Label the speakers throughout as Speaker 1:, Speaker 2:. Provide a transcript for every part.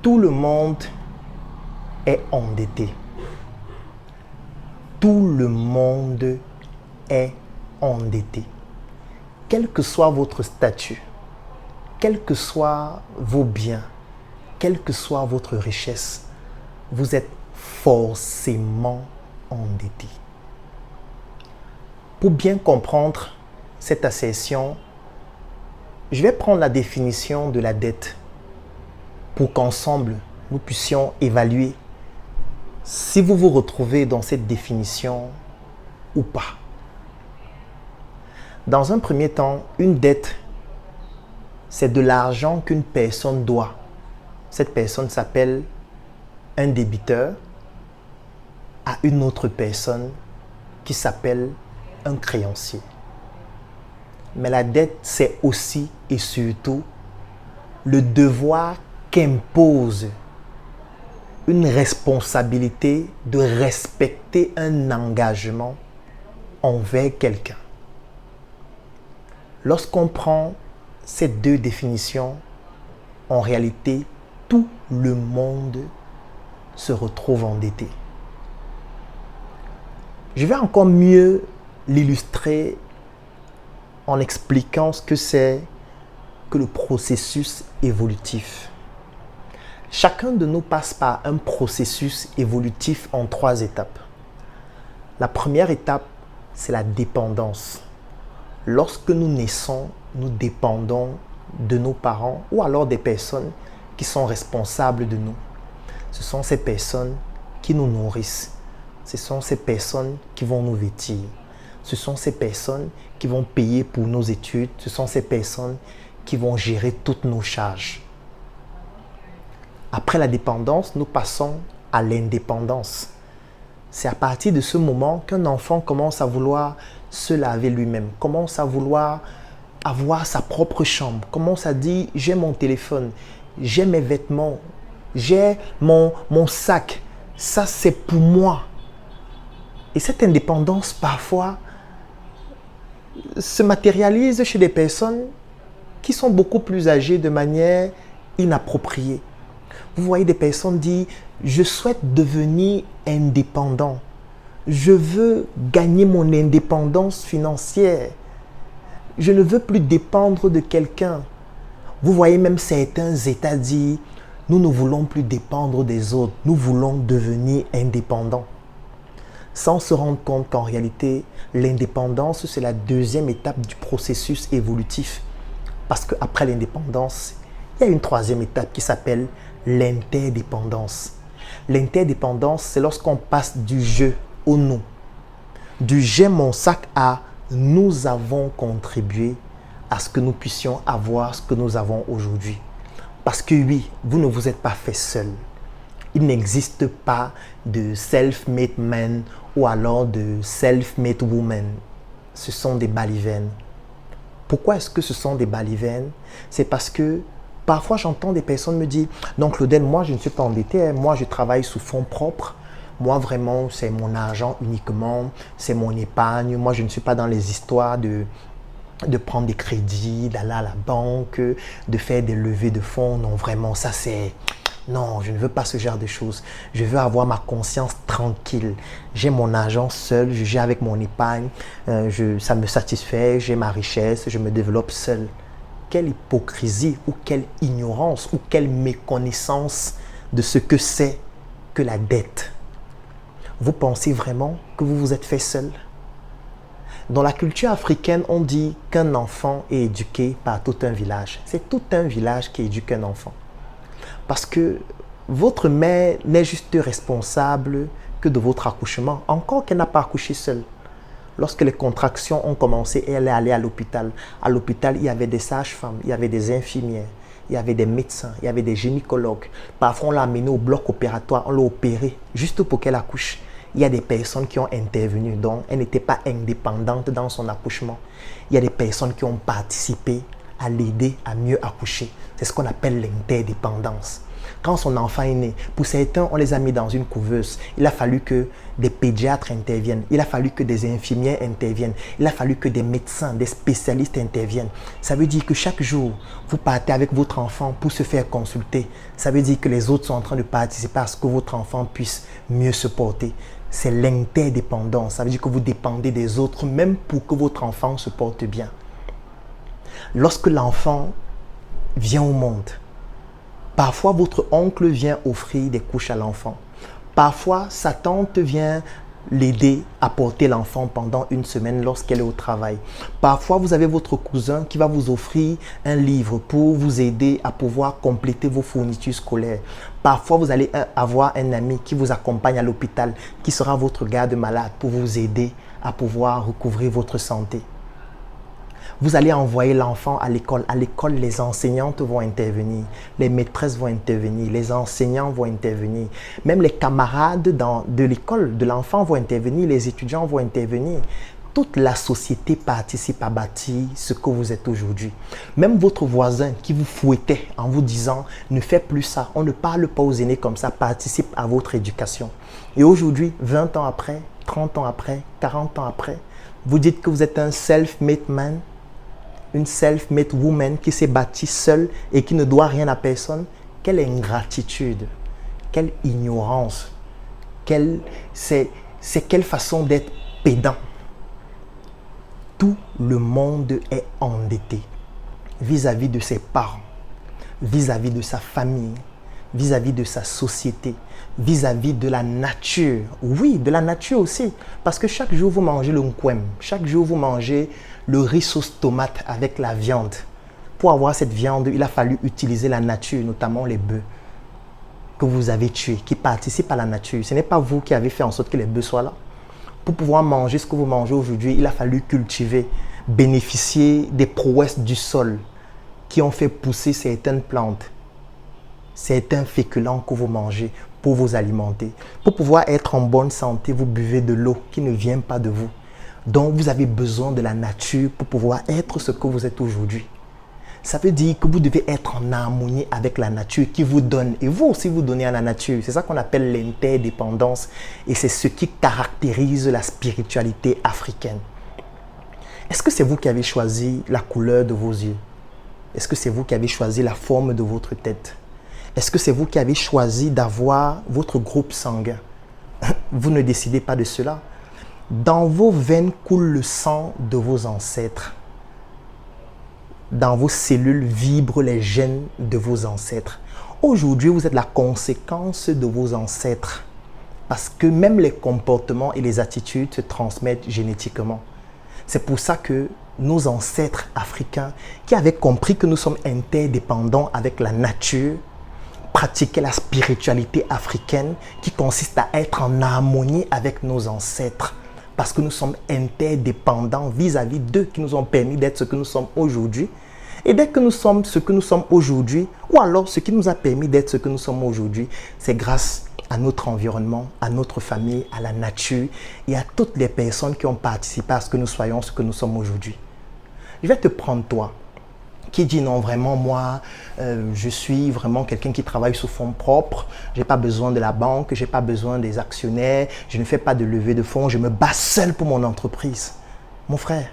Speaker 1: Tout le monde est endetté. Tout le monde est endetté. Quel que soit votre statut, quels que soient vos biens, quelle que soit votre richesse, vous êtes forcément endetté. Pour bien comprendre cette assertion, je vais prendre la définition de la dette pour qu'ensemble, nous puissions évaluer si vous vous retrouvez dans cette définition ou pas. Dans un premier temps, une dette, c'est de l'argent qu'une personne doit. Cette personne s'appelle un débiteur à une autre personne qui s'appelle un créancier. Mais la dette, c'est aussi et surtout le devoir qu'impose une responsabilité de respecter un engagement envers quelqu'un. Lorsqu'on prend ces deux définitions, en réalité, tout le monde se retrouve endetté. Je vais encore mieux l'illustrer en expliquant ce que c'est que le processus évolutif. Chacun de nous passe par un processus évolutif en 3 étapes. La première étape, c'est la dépendance. Lorsque nous naissons, nous dépendons de nos parents ou alors des personnes qui sont responsables de nous. Ce sont ces personnes qui nous nourrissent. Ce sont ces personnes qui vont nous vêtir. Ce sont ces personnes qui vont payer pour nos études. Ce sont ces personnes qui vont gérer toutes nos charges. Après la dépendance, nous passons à l'indépendance. C'est à partir de ce moment qu'un enfant commence à vouloir se laver lui-même, commence à vouloir avoir sa propre chambre, commence à dire « j'ai mon téléphone, j'ai mes vêtements, j'ai mon sac, ça c'est pour moi ». Et cette indépendance parfois se matérialise chez des personnes qui sont beaucoup plus âgées de manière inappropriée. Vous voyez des personnes dire « je souhaite devenir indépendant, je veux gagner mon indépendance financière, je ne veux plus dépendre de quelqu'un ». Vous voyez même certains États dire « nous ne voulons plus dépendre des autres, nous voulons devenir indépendants ». Sans se rendre compte qu'en réalité, l'indépendance, c'est la deuxième étape du processus évolutif. Parce qu'après l'indépendance, il y a une troisième étape qui s'appelle l'interdépendance. L'interdépendance, c'est lorsqu'on passe du je au nous. Du j'ai mon sac à nous avons contribué à ce que nous puissions avoir ce que nous avons aujourd'hui. Parce que oui, vous ne vous êtes pas fait seul. Il n'existe pas de self-made man ou alors de self-made woman. Ce sont des balivernes. Pourquoi est-ce que ce sont des balivernes? C'est parce que parfois j'entends des personnes me dire « Non Claudel, moi je ne suis pas endetté, moi je travaille sous fonds propres. Moi vraiment c'est mon argent uniquement, c'est mon épargne. Moi je ne suis pas dans les histoires de prendre des crédits, d'aller à la banque, de faire des levées de fonds. Non vraiment ça c'est... Non, je ne veux pas ce genre de choses. Je veux avoir ma conscience tranquille. J'ai mon argent seul, je gère avec mon épargne, ça me satisfait, j'ai ma richesse, je me développe seul. » Quelle hypocrisie ou quelle ignorance ou quelle méconnaissance de ce que c'est que la dette. Vous pensez vraiment que vous vous êtes fait seul? Dans la culture africaine, on dit qu'un enfant est éduqué par tout un village. C'est tout un village qui éduque un enfant. Parce que votre mère n'est juste responsable que de votre accouchement, encore qu'elle n'a pas accouché seule. Lorsque les contractions ont commencé, elle est allée à l'hôpital. À l'hôpital, il y avait des sages-femmes, il y avait des infirmières, il y avait des médecins, il y avait des gynécologues. Parfois, on l'a amenée au bloc opératoire, on l'a opérée juste pour qu'elle accouche. Il y a des personnes qui ont intervenu, donc elle n'était pas indépendante dans son accouchement. Il y a des personnes qui ont participé à l'aider à mieux accoucher. C'est ce qu'on appelle l'interdépendance. Quand son enfant est né, pour certains, on les a mis dans une couveuse. Il a fallu que des pédiatres interviennent. Il a fallu que des infirmières interviennent. Il a fallu que des médecins, des spécialistes interviennent. Ça veut dire que chaque jour, vous partez avec votre enfant pour se faire consulter. Ça veut dire que les autres sont en train de participer à ce que votre enfant puisse mieux se porter. C'est l'interdépendance. Ça veut dire que vous dépendez des autres, même pour que votre enfant se porte bien. Lorsque l'enfant vient au monde, parfois, votre oncle vient offrir des couches à l'enfant. Parfois, sa tante vient l'aider à porter l'enfant pendant une semaine lorsqu'elle est au travail. Parfois, vous avez votre cousin qui va vous offrir un livre pour vous aider à pouvoir compléter vos fournitures scolaires. Parfois, vous allez avoir un ami qui vous accompagne à l'hôpital, qui sera votre garde-malade pour vous aider à pouvoir recouvrir votre santé. Vous allez envoyer l'enfant à l'école. À l'école, les enseignantes vont intervenir, les maîtresses vont intervenir, les enseignants vont intervenir. Même les camarades de l'école de l'enfant vont intervenir, les étudiants vont intervenir. Toute la société participe à bâtir ce que vous êtes aujourd'hui. Même votre voisin qui vous fouettait en vous disant « ne fais plus ça, on ne parle pas aux aînés comme ça », participe à votre éducation. Et aujourd'hui, 20 ans après, 30 ans après, 40 ans après, vous dites que vous êtes un self-made man, une self-made woman qui s'est bâtie seule et qui ne doit rien à personne. Quelle ingratitude, quelle ignorance, c'est quelle façon d'être pédant. Tout le monde est endetté vis-à-vis de ses parents, vis-à-vis de sa famille, vis-à-vis de sa société, vis-à-vis de la nature. Oui, de la nature aussi. Parce que chaque jour, vous mangez le nkwem. Chaque jour, vous mangez le riz sauce tomate avec la viande. Pour avoir cette viande, il a fallu utiliser la nature, notamment les bœufs que vous avez tués, qui participent à la nature. Ce n'est pas vous qui avez fait en sorte que les bœufs soient là. Pour pouvoir manger ce que vous mangez aujourd'hui, il a fallu cultiver, bénéficier des prouesses du sol qui ont fait pousser certaines plantes, certains féculents que vous mangez pour vous alimenter. Pour pouvoir être en bonne santé, vous buvez de l'eau qui ne vient pas de vous. Donc, vous avez besoin de la nature pour pouvoir être ce que vous êtes aujourd'hui. Ça veut dire que vous devez être en harmonie avec la nature qui vous donne. Et vous aussi, vous donnez à la nature. C'est ça qu'on appelle l'interdépendance. Et c'est ce qui caractérise la spiritualité africaine. Est-ce que c'est vous qui avez choisi la couleur de vos yeux? Est-ce que c'est vous qui avez choisi la forme de votre tête? Est-ce que c'est vous qui avez choisi d'avoir votre groupe sanguin? Vous ne décidez pas de cela. Dans vos veines coule le sang de vos ancêtres. Dans vos cellules vibrent les gènes de vos ancêtres. Aujourd'hui, vous êtes la conséquence de vos ancêtres. Parce que même les comportements et les attitudes se transmettent génétiquement. C'est pour ça que nos ancêtres africains, qui avaient compris que nous sommes interdépendants avec la nature, pratiquaient la spiritualité africaine qui consiste à être en harmonie avec nos ancêtres. Parce que nous sommes interdépendants vis-à-vis d'eux qui nous ont permis d'être ce que nous sommes aujourd'hui. Et dès que nous sommes ce que nous sommes aujourd'hui, ou alors ce qui nous a permis d'être ce que nous sommes aujourd'hui, c'est grâce à notre environnement, à notre famille, à la nature et à toutes les personnes qui ont participé à ce que nous soyons ce que nous sommes aujourd'hui. Je vais te prendre toi, qui dit non vraiment moi, je suis vraiment quelqu'un qui travaille sous fonds propres, je n'ai pas besoin de la banque, je n'ai pas besoin des actionnaires, je ne fais pas de levée de fonds, je me bats seul pour mon entreprise. Mon frère,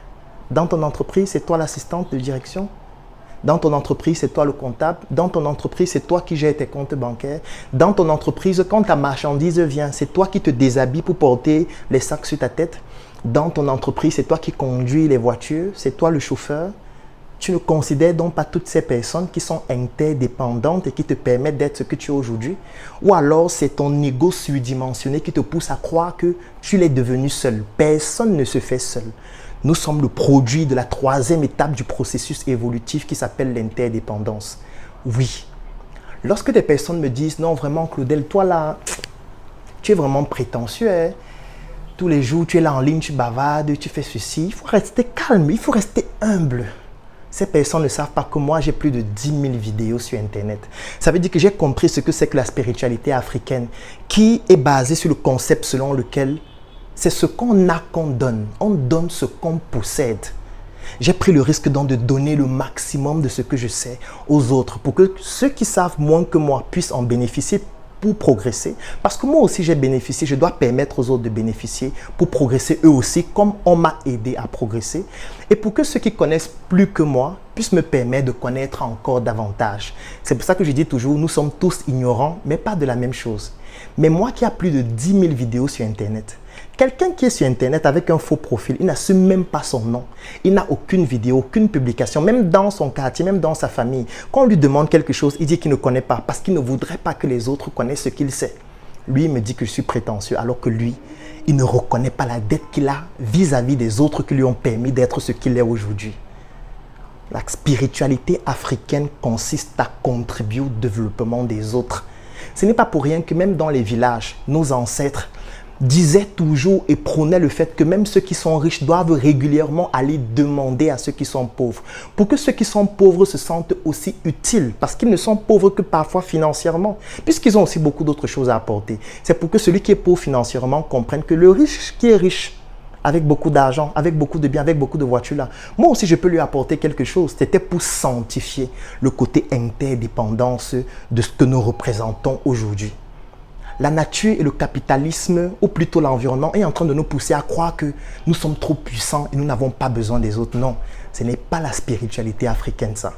Speaker 1: dans ton entreprise, c'est toi l'assistante de direction. Dans ton entreprise, c'est toi le comptable. Dans ton entreprise, c'est toi qui gères tes comptes bancaires. Dans ton entreprise, quand ta marchandise vient, c'est toi qui te déshabilles pour porter les sacs sur ta tête. Dans ton entreprise, c'est toi qui conduis les voitures, c'est toi le chauffeur. Tu ne considères donc pas toutes ces personnes qui sont interdépendantes et qui te permettent d'être ce que tu es aujourd'hui. Ou alors, c'est ton ego surdimensionné qui te pousse à croire que tu l'es devenu seul. Personne ne se fait seul. Nous sommes le produit de la troisième étape du processus évolutif qui s'appelle l'interdépendance. Oui. Lorsque des personnes me disent « Non, vraiment, Claudel, toi là, tu es vraiment prétentieux. Hein? Tous les jours, tu es là en ligne, tu bavardes, tu fais ceci. » Il faut rester calme, il faut rester humble. Ces personnes ne savent pas que moi, j'ai plus de 10 000 vidéos sur Internet. Ça veut dire que j'ai compris ce que c'est que la spiritualité africaine qui est basée sur le concept selon lequel c'est ce qu'on a qu'on donne. On donne ce qu'on possède. J'ai pris le risque donc de donner le maximum de ce que je sais aux autres pour que ceux qui savent moins que moi puissent en bénéficier pour progresser. Parce que moi aussi j'ai bénéficié, je dois permettre aux autres de bénéficier pour progresser eux aussi comme on m'a aidé à progresser. Et pour que ceux qui connaissent plus que moi puissent me permettre de connaître encore davantage. C'est pour ça que je dis toujours, nous sommes tous ignorants, mais pas de la même chose. Mais moi qui ai plus de 10 000 vidéos sur Internet, quelqu'un qui est sur Internet avec un faux profil, il n'assume même pas son nom. Il n'a aucune vidéo, aucune publication, même dans son quartier, même dans sa famille. Quand on lui demande quelque chose, il dit qu'il ne connaît pas parce qu'il ne voudrait pas que les autres connaissent ce qu'il sait. Lui, il me dit que je suis prétentieux alors que lui, il ne reconnaît pas la dette qu'il a vis-à-vis des autres qui lui ont permis d'être ce qu'il est aujourd'hui. La spiritualité africaine consiste à contribuer au développement des autres. Ce n'est pas pour rien que même dans les villages, nos ancêtres disaient toujours et prônaient le fait que même ceux qui sont riches doivent régulièrement aller demander à ceux qui sont pauvres. Pour que ceux qui sont pauvres se sentent aussi utiles, parce qu'ils ne sont pauvres que parfois financièrement, puisqu'ils ont aussi beaucoup d'autres choses à apporter. C'est pour que celui qui est pauvre financièrement comprenne que le riche qui est riche, avec beaucoup d'argent, avec beaucoup de biens, avec beaucoup de voitures là, moi aussi je peux lui apporter quelque chose. C'était pour sanctifier le côté interdépendance de ce que nous représentons aujourd'hui. La nature et le capitalisme, ou plutôt l'environnement, est en train de nous pousser à croire que nous sommes trop puissants et nous n'avons pas besoin des autres. Non, ce n'est pas la spiritualité africaine ça.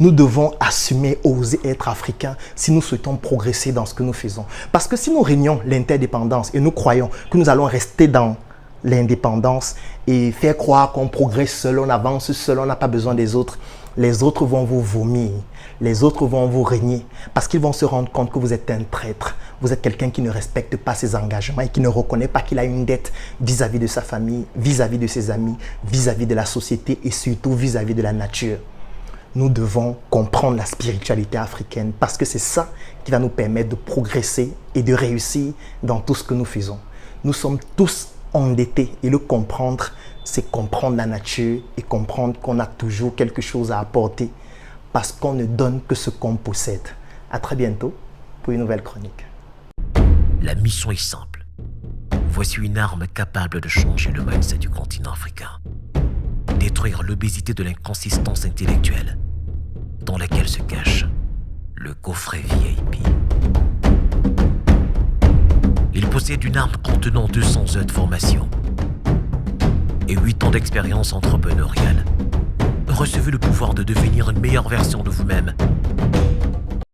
Speaker 1: Nous devons assumer, oser être africains si nous souhaitons progresser dans ce que nous faisons. Parce que si nous régnons l'interdépendance et nous croyons que nous allons rester dans l'indépendance et faire croire qu'on progresse seul, on avance seul, on n'a pas besoin des autres, les autres vont vous vomir, les autres vont vous régner parce qu'ils vont se rendre compte que vous êtes un traître, vous êtes quelqu'un qui ne respecte pas ses engagements et qui ne reconnaît pas qu'il a une dette vis-à-vis de sa famille, vis-à-vis de ses amis, vis-à-vis de la société et surtout vis-à-vis de la nature. Nous devons comprendre la spiritualité africaine parce que c'est ça qui va nous permettre de progresser et de réussir dans tout ce que nous faisons. Nous sommes tous endettés et le comprendre, c'est comprendre la nature et comprendre qu'on a toujours quelque chose à apporter parce qu'on ne donne que ce qu'on possède. À très bientôt pour une nouvelle chronique.
Speaker 2: La mission est simple. Voici une arme capable de changer le mindset du continent africain. Détruire l'obésité de l'inconsistance intellectuelle dans laquelle se cache le coffret VIP. Il possède une arme contenant 200 heures de formation et 8 ans d'expérience entrepreneuriale. Recevez le pouvoir de devenir une meilleure version de vous-même.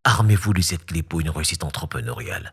Speaker 2: Armez-vous de cette clé pour une réussite entrepreneuriale.